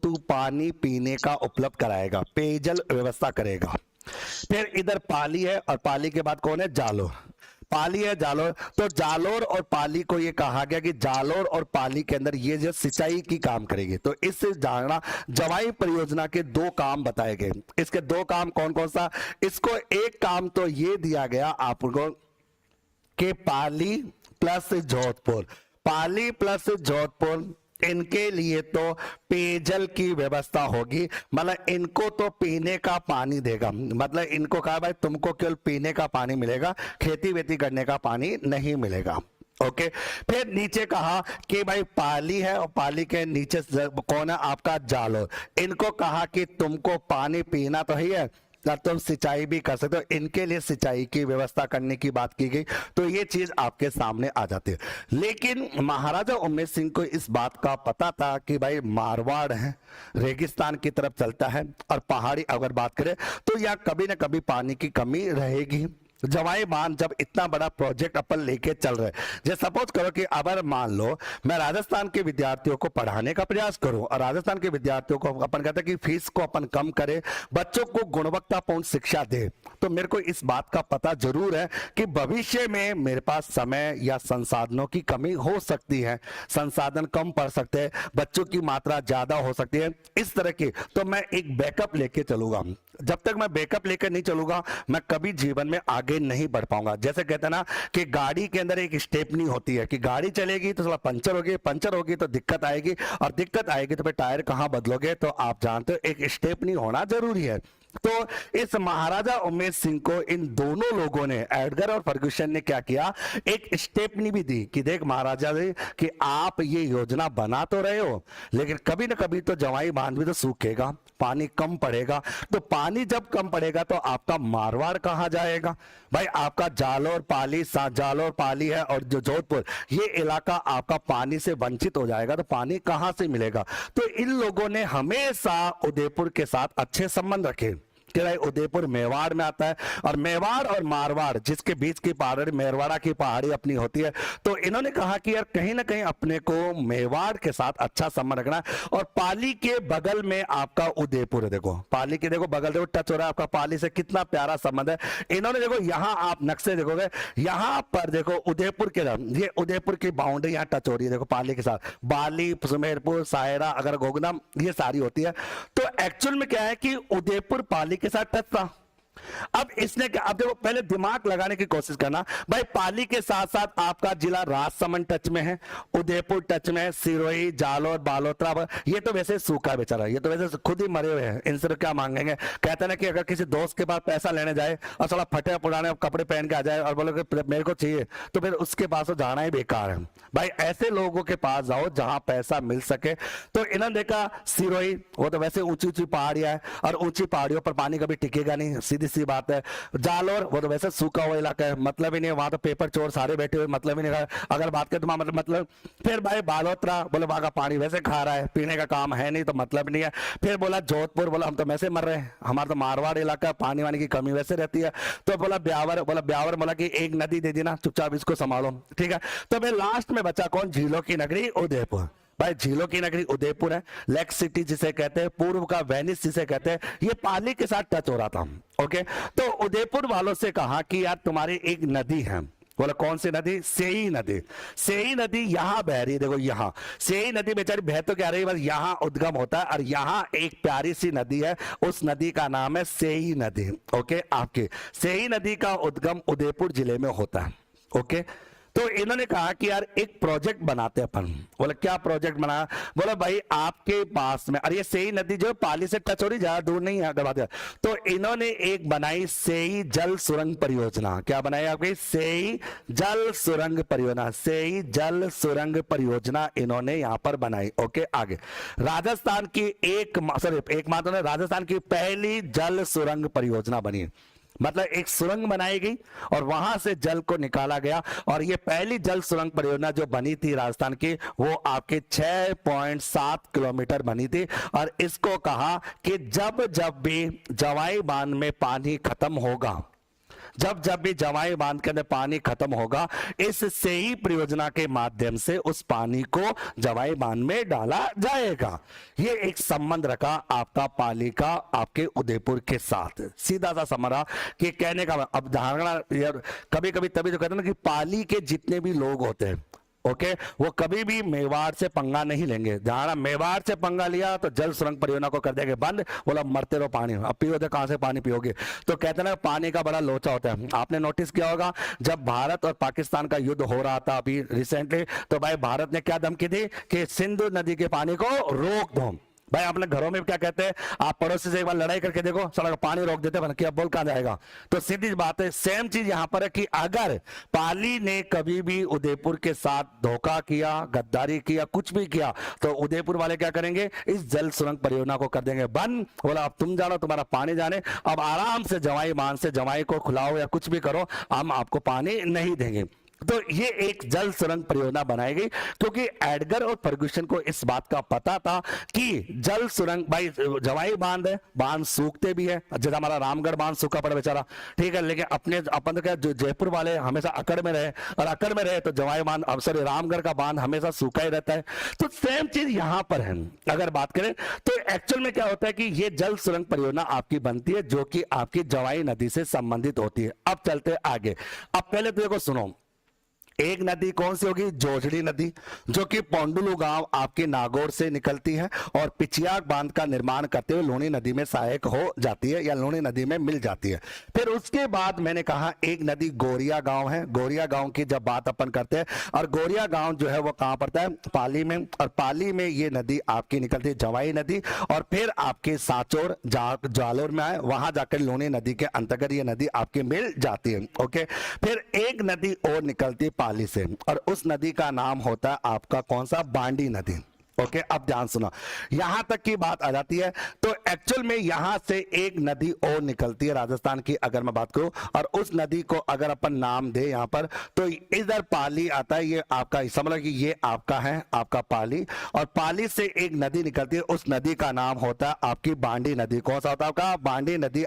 तू पानी पीने का उपलब्ध कराएगा, पेयजल व्यवस्था करेगा। फिर इधर पाली है और पाली के बाद कौन है, जालोर। पाली है, जालोर, तो जालोर और पाली को ये कहा गया कि जालोर और पाली के अंदर ये जो सिंचाई की काम करेगी। तो इससे जानना जवाई परियोजना के दो काम बताए गए। इसके दो काम कौन कौन सा, इसको एक काम तो ये दिया गया आपको कि पाली प्लस जोधपुर, पाली प्लस जोधपुर इनके लिए तो पेयजल की व्यवस्था होगी, मतलब इनको तो पीने का पानी देगा। मतलब इनको कहा भाई तुमको केवल पीने का पानी मिलेगा, खेती वेती करने का पानी नहीं मिलेगा। ओके, फिर नीचे कहा कि भाई पाली है और पाली के नीचे कौन है आपका, जालोर। इनको कहा कि तुमको पानी पीना तो ही है, तुम सिंचाई भी कर सकते हो, इनके लिए सिंचाई की व्यवस्था करने की बात की गई। तो ये चीज आपके सामने आ जाती है। लेकिन महाराजा उमेर सिंह को इस बात का पता था कि भाई मारवाड़ है, रेगिस्तान की तरफ चलता है, और पहाड़ी अगर बात करें तो यह कभी ना कभी पानी की कमी रहेगी। जवाई बांध जब इतना बड़ा प्रोजेक्ट अपन लेके चल रहे, जैसे सपोज करो कि अगर मान लो मैं राजस्थान के विद्यार्थियों को पढ़ाने का प्रयास करूं, और राजस्थान के विद्यार्थियों को अपन कहते हैं कि फीस को अपन कम करें, बच्चों को गुणवत्तापूर्ण शिक्षा दे, तो मेरे को इस बात का पता जरूर है कि भविष्य में मेरे पास समय या संसाधनों की कमी हो सकती है, संसाधन कम पड़ सकते हैं, बच्चों की मात्रा ज्यादा हो सकती है, इस तरह की। तो मैं एक बैकअप लेके चलूंगा। जब तक मैं बैकअप लेकर नहीं चलूंगा मैं कभी जीवन में आगे नहीं बढ़ पाऊंगा। जैसे कहते हैं ना कि गाड़ी के अंदर एक स्टेपनी होती है कि गाड़ी चलेगी तो थोड़ा पंचर होगी, पंचर होगी तो दिक्कत आएगी, और दिक्कत आएगी तो फिर टायर कहां बदलोगे, तो आप जानते हो एक स्टेपनी होना जरूरी है। तो इस महाराजा उमेर सिंह को इन दोनों लोगों ने, एडगर और फर्गुसन ने क्या किया, एक स्टेपनी भी दी कि देख महाराजा जी कि आप ये योजना बना तो रहे हो, लेकिन कभी ना कभी तो जवाई बांध भी तो सूखेगा, पानी कम पड़ेगा। तो पानी जब कम पड़ेगा तो आपका मारवाड़ कहां जाएगा भाई, आपका जालोर पाली, जालोर पाली है और जो जोधपुर, ये इलाका आपका पानी से वंचित हो जाएगा, तो पानी कहां से मिलेगा। तो इन लोगों ने हमेशा उदयपुर के साथ अच्छे संबंध रखे कि भाई उदयपुर मेवाड़ में आता है, और मेवाड़ और मारवाड़ जिसके बीच की पहाड़ी, मेरवाड़ा की पहाड़ी अपनी होती है। तो इन्होंने कहा कि यार कहीं ना कहीं अपने को मेवाड़ के साथ अच्छा संबंध रखना है, और पाली के बगल में आपका उदयपुर है। देखो पाली के, देखो बगल, देखो टच हो रहा है आपका पाली से, कितना प्यारा संबंध है। इन्होंने देखो यहां आप नक्शे देखोगे, यहां पर देखो उदयपुर के, ये उदयपुर की बाउंड्री यहां टच हो रही है, देखो पाली के साथ बाली, सुमेरपुर, सायरा, अगर गोगना, ये सारी होती है। तो एक्चुअल में क्या है कि उदयपुर पाली के साथ टच था। अब इसने क्या, अब देखो पहले दिमाग लगाने की कोशिश करना भाई, पाली के साथ साथ आपका जिला राजसमंद टच में है, उदयपुर टच में है, सिरोही, जालोर, बालोतरा, ये तो वैसे सूखा बेचारा, ये तो वैसे खुद ही मरे हुए हैं, इनसे तो क्या मांगेंगे। कहते हैं ना कि अगर किसी दोस्त के पास पैसा लेने जाए और थोड़ा फटे पुराने कपड़े पहन के आ जाए और बोले कि मेरे को चाहिए, तो फिर उसके पास तो जाना ही बेकार है भाई। ऐसे लोगों के पास जाओ जहां पैसा मिल सके। तो इन्होंने देखा सिरोही, वो तो वैसे ऊंची ऊंची पहाड़ियां है, और ऊंची पहाड़ियों पर पानी कभी टिकेगा नहीं, सीधी सी बात है। जालोर, वो तो वैसे सूखा हुआ इलाका है, मतलब ही नहीं, वहां तो पेपर चोर सारे बैठे हुए, मतलब ही नहीं। अगर बात करें तो मतलब फिर भाई बालोतरा, बोले वहां का पानी वैसे खा रहा है, पीने का काम है नहीं, तो मतलब नहीं है। फिर बोला जोधपुर, बोला हम तो वैसे मर रहे हैं, हमारा तो मारवाड़ इलाका, पानी वानी की कमी वैसे रहती है। तो बोला ब्यावर, बोला ब्यावर, बोला कि एक नदी दे दी ना, चुपचाप इसको संभालो, ठीक है। तो फिर लास्ट में बचा कौन, झीलों की नगरी उदयपुर। भाई झीलों की नगरी उदयपुर है, लेक सिटी जिसे कहते हैं, पूर्व का वेनिस जिसे कहते हैं, ये पाली के साथ टच हो रहा था। ओके, तो उदयपुर वालों से कहा कि यार तुम्हारी एक नदी है, बोला कौन सी नदी, सेई नदी। सेई नदी यहां बह रही है, देखो यहां सेई नदी बेचारी बह तो क्या रही है, बस यहां उद्गम होता है, और यहां एक प्यारी सी नदी है, उस नदी का नाम है सेई नदी। ओके, आपके सेई नदी का उद्गम उदयपुर जिले में होता है। ओके, तो इन्होंने कहा कि यार एक प्रोजेक्ट बनाते अपन। बोले क्या प्रोजेक्ट बना, बोला भाई आपके पास में, और ये सेई नदी जो पाली से टच हो रही, ज्यादा दूर नहीं है अगर बात है। तो इन्होंने एक बनाई सेई जल सुरंग परियोजना। क्या बनाई आपकी, सेई जल सुरंग परियोजना, सेई जल सुरंग परियोजना इन्होंने यहां पर बनाई। ओके, आगे राजस्थान की एकमात्र राजस्थान की पहली जल सुरंग परियोजना बनी, मतलब एक सुरंग बनाई गई और वहां से जल को निकाला गया, और ये पहली जल सुरंग परियोजना जो बनी थी राजस्थान की, वो आपके 6.7 किलोमीटर बनी थी। और इसको कहा कि जब जब भी जवाई बांध में पानी खत्म होगा, जब जब भी जवाई बांध के अंदर पानी खत्म होगा, इससे ही परियोजना के माध्यम से उस पानी को जवाई बांध में डाला जाएगा। ये एक संबंध रखा आपका पाली का आपके उदयपुर के साथ, सीधा सा समझा कि कहने का अब धारणा। कभी कभी तभी तो कहते हैं ना कि पाली के जितने भी लोग होते हैं, ओके, वो कभी भी मेवाड़ से पंगा नहीं लेंगे। जहां मेवाड़ से पंगा लिया तो जल सुरंग परियोजना को कर देंगे बंद, बोला मरते रहो पानी, अब पियो तो कहां से पानी पियोगे। तो कहते हैं ना पानी का बड़ा लोचा होता है। आपने नोटिस किया होगा जब भारत और पाकिस्तान का युद्ध हो रहा था अभी रिसेंटली, तो भाई भारत ने क्या धमकी दी कि सिंधु नदी के पानी को रोक दो। भाई अपने घरों में क्या कहते हैं, आप पड़ोसी से एक बार लड़ाई करके देखो, साला पानी रोक देते हैं, अब बोल कहां जाएगा। तो सीधी बात है, सेम चीज यहां पर है कि अगर पाली ने कभी भी उदयपुर के साथ धोखा किया, गद्दारी किया, कुछ भी किया, तो उदयपुर वाले क्या करेंगे, इस जल सुरंग परियोजना को कर देंगे बंद। बोला अब तुम जानो, तुम्हारा पानी जाने, अब आराम से जवाई मान से जवाई को खिलाओ या कुछ भी करो, हम आपको पानी नहीं देंगे। तो ये एक जल सुरंग परियोजना बनाई गई क्योंकि एडगर और फर्गुसन को इस बात का पता था कि जल सुरंग, भाई जवाई बांध है, बांध सूखते भी है, जैसे हमारा रामगढ़ बांध सूखा पड़ा बेचारा, ठीक है, लेकिन अपन तो क्या जो जयपुर वाले हमेशा अकड़ में रहे, और अकड़ में रहे तो जवाई बांध, अब सॉरी रामगढ़ का बांध हमेशा सूखा ही रहता है। तो सेम चीज यहां पर है। अगर बात करें तो एक्चुअल में क्या होता है कि ये जल सुरंग परियोजना आपकी बनती है जो कि आपकी जवाई नदी से संबंधित होती है। अब चलते आगे। अब पहले तो देखो सुनो, एक नदी कौन सी होगी, जोजड़ी नदी, जो कि पोंडुलू गांव आपके नागौर से निकलती है और पिचियाक बांध का निर्माण करते हुए लूणी नदी में सहायक हो जाती है या लूणी नदी में मिल जाती है। फिर उसके बाद मैंने कहा एक नदी गोरिया गांव है। गोरिया गांव की जब बात अपन करते हैं, और गोरिया गांव जो है वो कहां पड़ता है, पाली में, और पाली में ये नदी आपकी निकलती है जवाई नदी, और फिर आपके साचोर जालोर में आए, वहां जाकर लूणी नदी के अंतर्गत ये नदी आपकी मिल जाती है। ओके, फिर एक नदी और निकलती है पाली से, और उस नदी का नाम होता है आपका कौन सा, बांडी नदी। ओके, अब ध्यान सुनो, यहां तक की बात आ जाती है। तो एक्चुअल में यहां से एक नदी और निकलती है राजस्थान की अगर मैं बात करूं, और उस नदी को अगर अपन नाम दे यहां पर, तो इधर पाली आता है, ये आपका समझ लो कि ये आपका है, आपका पाली, और पाली से एक नदी निकलती है, उस नदी का नाम होता है आपकी बांडी नदी। कौन सा होता है आपका, बांडी नदी।